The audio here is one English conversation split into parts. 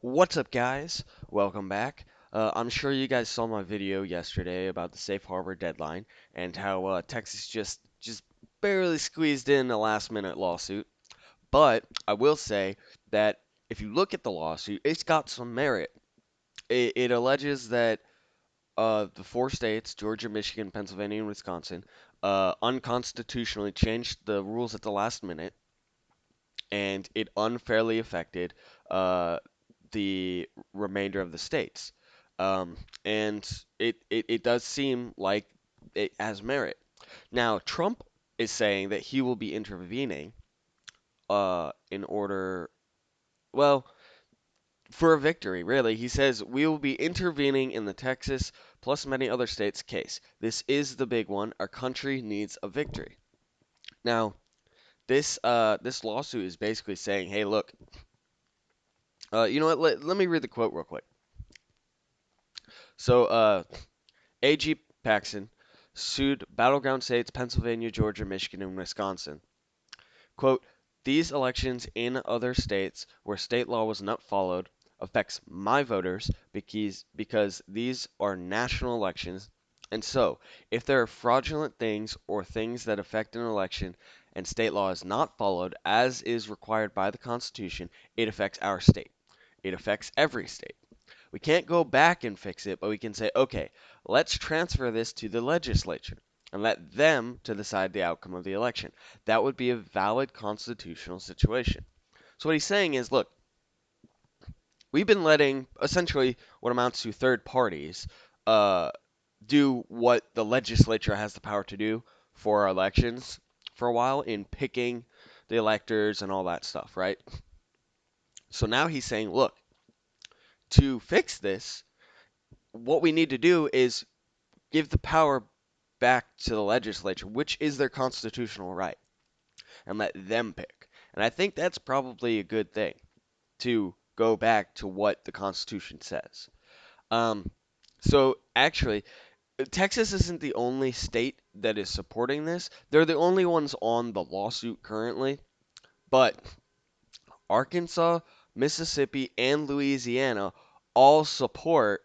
What's up, guys? Welcome back. I'm sure you guys saw my video yesterday about the safe harbor deadline and how Texas just barely squeezed in a last-minute lawsuit. But I will say that if you look at the lawsuit, it's got some merit. It alleges that the four states, Georgia, Michigan, Pennsylvania, and Wisconsin, unconstitutionally changed the rules at the last minute, and it unfairly affected uh, the remainder of the states. Um, and it does seem like it has merit. Now, Trump is saying that he will be intervening in order, well, for a victory, really. He says, we will be intervening in the Texas plus many other states case. This is the big one. Our country needs a victory. Now, this lawsuit is basically saying, hey, look, you know what? Let me read the quote real quick. So, A.G. Paxson sued battleground states Pennsylvania, Georgia, Michigan, and Wisconsin. Quote, these elections in other states where state law was not followed affects my voters because these are national elections. And so, if there are fraudulent things or things that affect an election and state law is not followed as is required by the Constitution, it affects our state. It affects every state. We can't go back and fix it, but we can say, okay, let's transfer this to the legislature and let them to decide the outcome of the election. That would be a valid constitutional situation. So what he's saying is, look, we've been letting essentially what amounts to third parties uh, do what the legislature has the power to do for our elections for a while in picking the electors and all that stuff, right? So now he's saying, look, to fix this, what we need to do is give the power back to the legislature, which is their constitutional right, and let them pick. And I think that's probably a good thing to go back to what the Constitution says. Um, so actually, Texas isn't the only state that is supporting this. They're the only ones on the lawsuit currently, but Arkansas, Mississippi, and Louisiana all support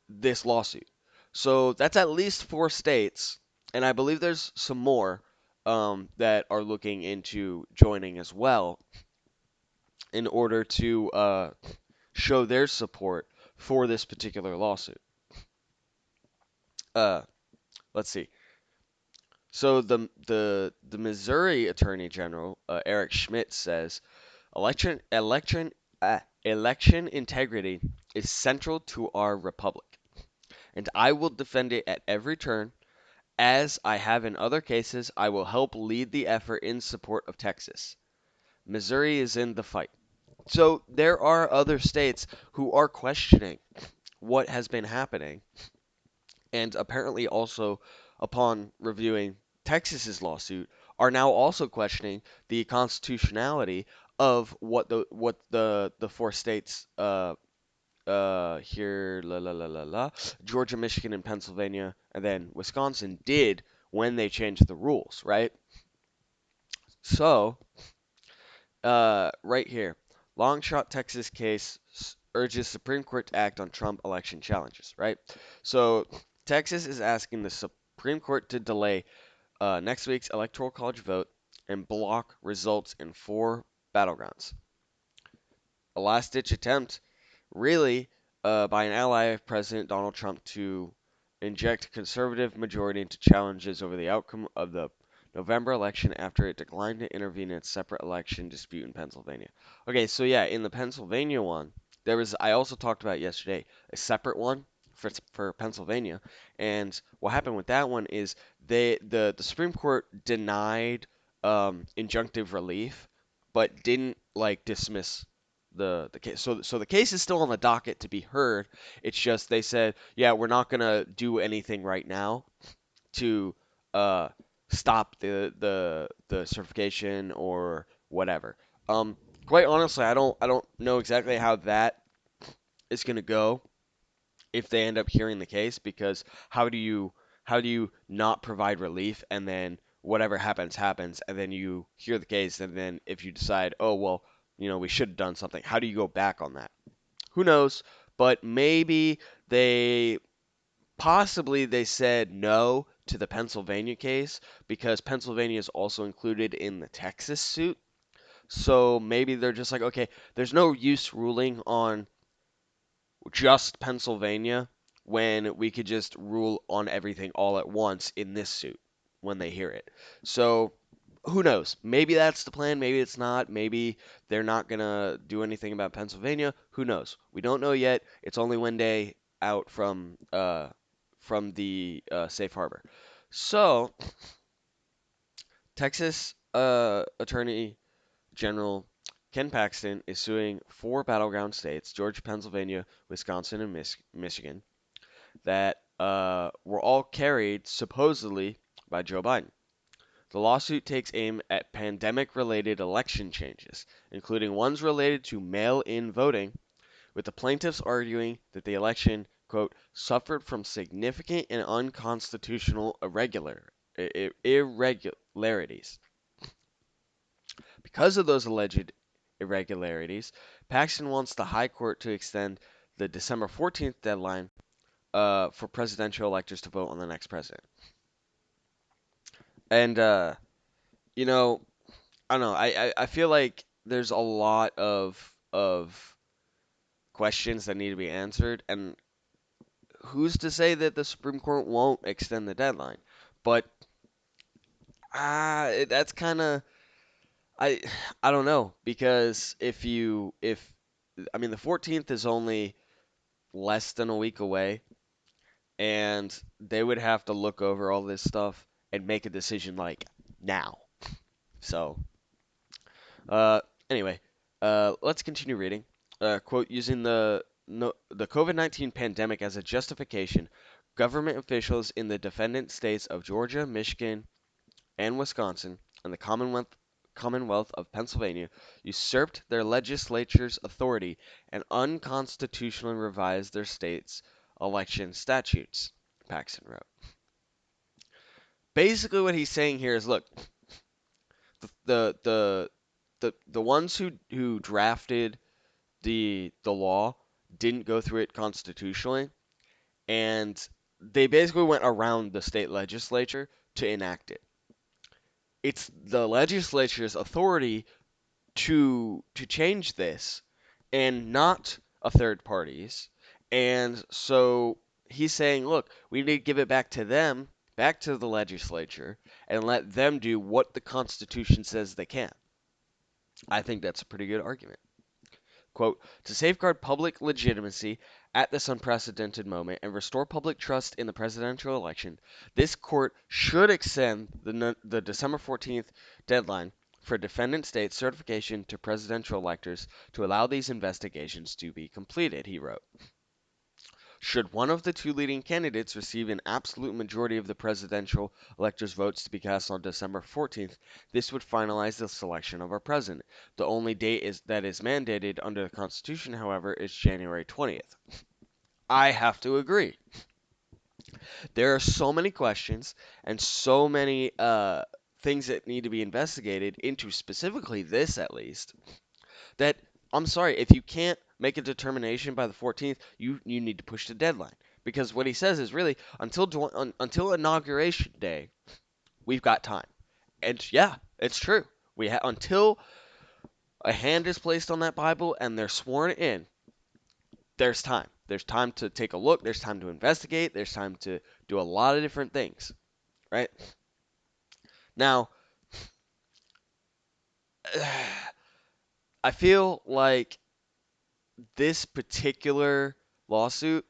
this lawsuit. So that's at least four states, and I believe there's some more that are looking into joining as well in order to show their support for this particular lawsuit. Uh, let's see. So the Missouri Attorney General Eric Schmidt says election integrity is central to our republic, and I will defend it at every turn. As I have in other cases, I will help lead the effort in support of Texas. Missouri is in the fight. So there are other states who are questioning what has been happening, and apparently also, upon reviewing Texas's lawsuit, are now also questioning the constitutionality of what the four states here Georgia, Michigan, and Pennsylvania, and then Wisconsin did when they changed the rules, right? So, right here, long shot Texas case urges Supreme Court to act on Trump election challenges, right? So, Texas is asking the Supreme Court to delay next week's electoral college vote and block results in four battlegrounds. A last ditch attempt really by an ally of President Donald Trump to inject conservative majority into challenges over the outcome of the November election after it declined to intervene in a separate election dispute in Pennsylvania. Okay, so yeah, in the Pennsylvania one, there was I also talked about yesterday a separate one for Pennsylvania, and what happened with that one is the Supreme Court denied injunctive relief, but didn't like dismiss the case. So the case is still on the docket to be heard. It's just they said, yeah, we're not gonna do anything right now to uh, stop the certification or whatever. Quite honestly, I don't know exactly how that is gonna go if they end up hearing the case because how do you not provide relief and then whatever happens happens and then you hear the case and then if you decide, oh well, we should have done something. How do you go back on that? Who knows? But maybe they possibly they said no to the Pennsylvania case because Pennsylvania is also included in the Texas suit. So maybe they're just like, okay, there's no use ruling on just Pennsylvania when we could just rule on everything all at once in this suit when they hear it. So who knows? Maybe that's the plan. Maybe it's not. Maybe they're not gonna do anything about Pennsylvania. Who knows? We don't know yet. It's only one day out from the safe harbor. So Texas Attorney General Ken Paxton is suing four battleground states, Georgia, Pennsylvania, Wisconsin, and Michigan, that were all carried supposedly by Joe Biden. The lawsuit takes aim at pandemic related election changes, including ones related to mail in voting, with the plaintiffs arguing that the election, quote, suffered from significant and unconstitutional irregularities. Because of those alleged irregularities, Paxton wants the High Court to extend the December 14th deadline for presidential electors to vote on the next president. And, you know, I don't know. I feel like there's a lot of questions that need to be answered, and who's to say that the Supreme Court won't extend the deadline? But that's kind of I I don't know because if I mean the 14th is only less than a week away, and they would have to look over all this stuff and make a decision like now. So, uh, anyway, let's continue reading. Quote, using the no, the COVID-19 pandemic as a justification, government officials in the defendant states of Georgia, Michigan, and Wisconsin, and the Commonwealth of Pennsylvania usurped their legislature's authority and unconstitutionally revised their state's election statutes, Paxson wrote. Basically, what he's saying here is, look, the the the ones who drafted the law didn't go through it constitutionally, and they basically went around the state legislature to enact it. It's the legislature's authority to change this and not a third party's. And so he's saying, look, we need to give it back to them, back to the legislature, and let them do what the Constitution says they can. I think that's a pretty good argument. Quote, to safeguard public legitimacy at this unprecedented moment and restore public trust in the presidential election, this court should extend the December 14th deadline for defendant state certification to presidential electors to allow these investigations to be completed, he wrote. Should one of the two leading candidates receive an absolute majority of the presidential electors' votes to be cast on December 14th, this would finalize the selection of our president. The only date that is mandated under the Constitution, however, is January 20th. I have to agree. There are so many questions and so many things that need to be investigated into specifically this, at least, that I'm sorry, if you can't make a determination by the 14th, you need to push the deadline. Because what he says is really until inauguration day, we've got time. And yeah, it's true. Until a hand is placed on that Bible and they're sworn in, there's time. There's time to take a look, there's time to investigate, there's time to do a lot of different things, right? Now, I feel like this particular lawsuit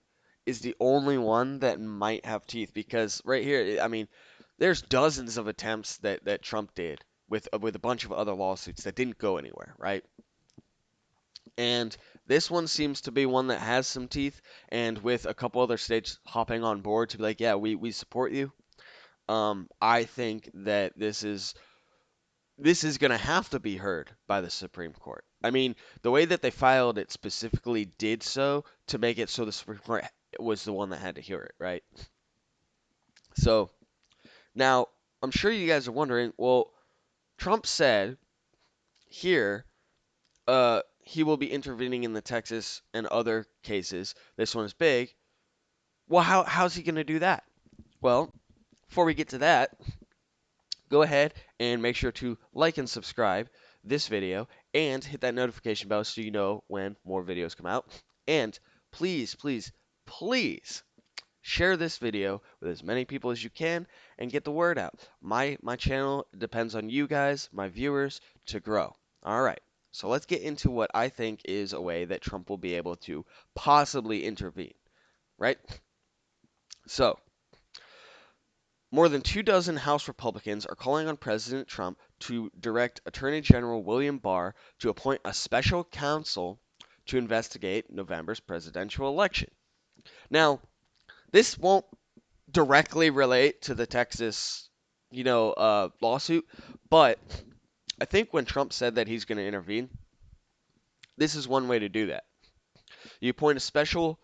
is the only one that might have teeth because right here, I mean, there's dozens of attempts that Trump did with a bunch of other lawsuits that didn't go anywhere, right? And this one seems to be one that has some teeth, and with a couple other states hopping on board to be like, yeah, we support you. I think that this is going to have to be heard by the Supreme Court. I mean, the way that they filed it specifically did so to make it so the Supreme Court was the one that had to hear it, right? So now I'm sure you guys are wondering, well, Trump said here he will be intervening in the Texas and other cases. This one is big. Well, how's he going to do that? Well, before we get to that, go ahead and make sure to like and subscribe this video and hit that notification bell so you know when more videos come out. And please, please, please share this video with as many people as you can and get the word out. My channel depends on you guys, my viewers, to grow. All right. So let's get into what I think is a way that Trump will be able to possibly intervene, right? So, more than 2 dozen House Republicans are calling on President Trump to direct Attorney General William Barr to appoint a special counsel to investigate November's presidential election. Now, this won't directly relate to the Texas, lawsuit, but I think when Trump said that he's going to intervene, this is one way to do that. You appoint a special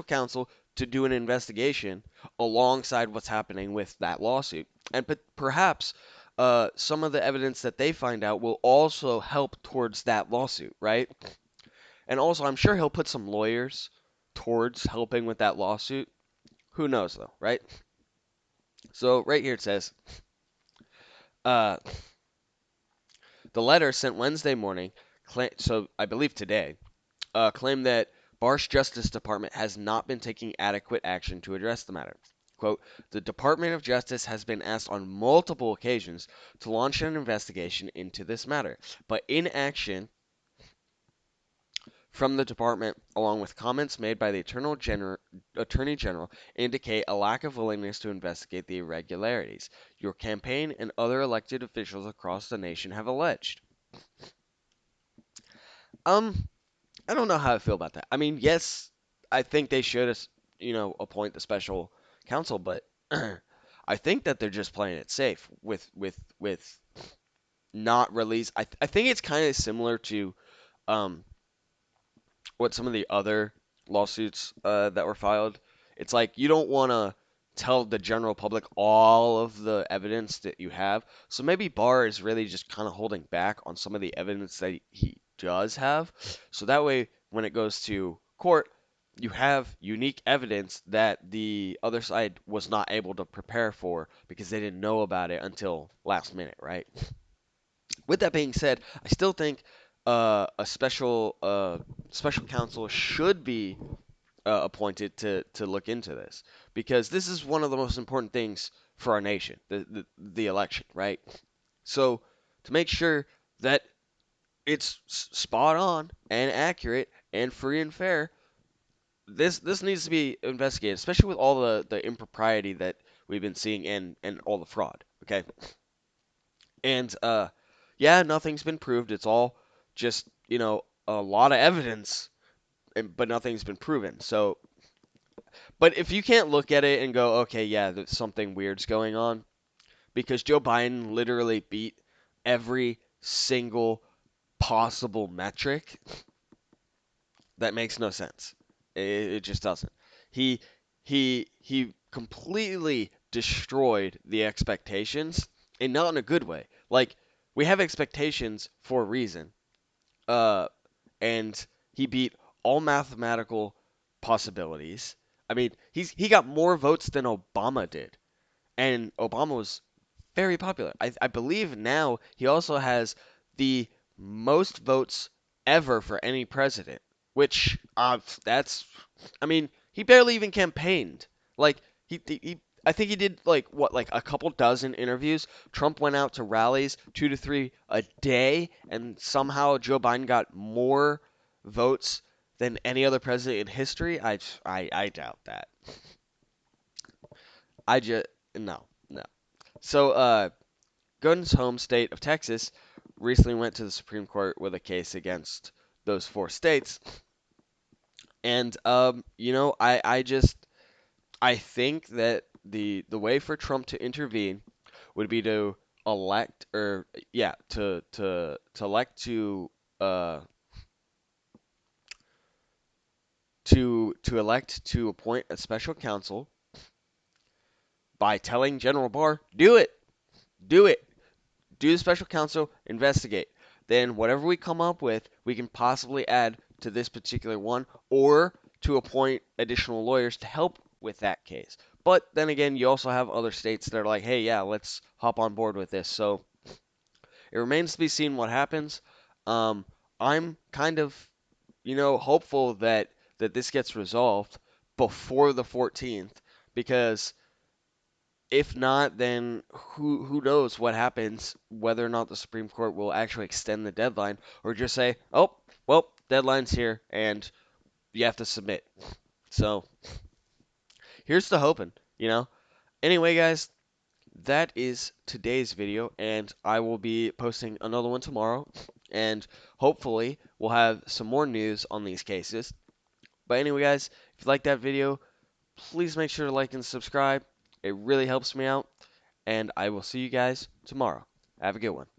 counsel to do an investigation alongside what's happening with that lawsuit, and perhaps some of the evidence that they find out will also help towards that lawsuit, right? And also, I'm sure he'll put some lawyers towards helping with that lawsuit. Who knows, though, right? So right here it says, uh, the letter sent Wednesday morning, so I believe today, claimed that Barr's Justice Department has not been taking adequate action to address the matter. Quote, the Department of Justice has been asked on multiple occasions to launch an investigation into this matter, but inaction from the department, along with comments made by the Attorney General, indicate a lack of willingness to investigate the irregularities your campaign and other elected officials across the nation have alleged. I don't know how I feel about that. I mean, yes, I think they should, appoint the special counsel, but I think that they're just playing it safe with not release. I think it's kind of similar to um what some of the other lawsuits that were filed. It's like you don't want to tell the general public all of the evidence that you have. So maybe Barr is really just kind of holding back on some of the evidence that he does have. So that way, when it goes to court, you have unique evidence that the other side was not able to prepare for because they didn't know about it until last minute, right? With that being said, I still think a special counsel should be appointed to look into this because this is one of the most important things for our nation, the election, right? So to make sure that it's spot on and accurate and free and fair, this needs to be investigated, especially with all the impropriety that we've been seeing and all the fraud. Okay, and yeah, nothing's been proved. It's all just a lot of evidence, but nothing's been proven. So, but if you can't look at it and go, okay, yeah, there's something weird's going on, because Joe Biden literally beat every single possible metric, that makes no sense. It just doesn't. He he completely destroyed the expectations, and not in a good way. Like we have expectations for a reason. Uh, and he beat all mathematical possibilities. I mean, he got more votes than Obama did, and Obama was very popular. I believe now he also has the most votes ever for any president, which that's I mean, he barely even campaigned. Like he I think he did like a couple dozen interviews. Trump went out to rallies, 2 to 3 a day, and somehow Joe Biden got more votes than any other president in history. I doubt that. I just no. So Gun's home state of Texas recently went to the Supreme Court with a case against those 4 states. And I think that the way for Trump to intervene would be to elect or yeah, to elect uh to elect to appoint a special counsel by telling General Barr, do it. Do it. Do the special counsel investigate. then whatever we come up with, we can possibly add to this particular one or to appoint additional lawyers to help with that case. But then again, you also have other states that are like, hey, yeah, let's hop on board with this. So it remains to be seen what happens. Um, I'm kind of, hopeful that this gets resolved before the 14th because if not, then who knows what happens, whether or not the Supreme Court will actually extend the deadline or just say, oh, well, deadline's here and you have to submit. So here's to hoping. Anyway, guys, that is today's video, and I will be posting another one tomorrow, and hopefully we'll have some more news on these cases. But anyway, guys, if you like that video, please make sure to like and subscribe. It really helps me out, and I will see you guys tomorrow. Have a good one.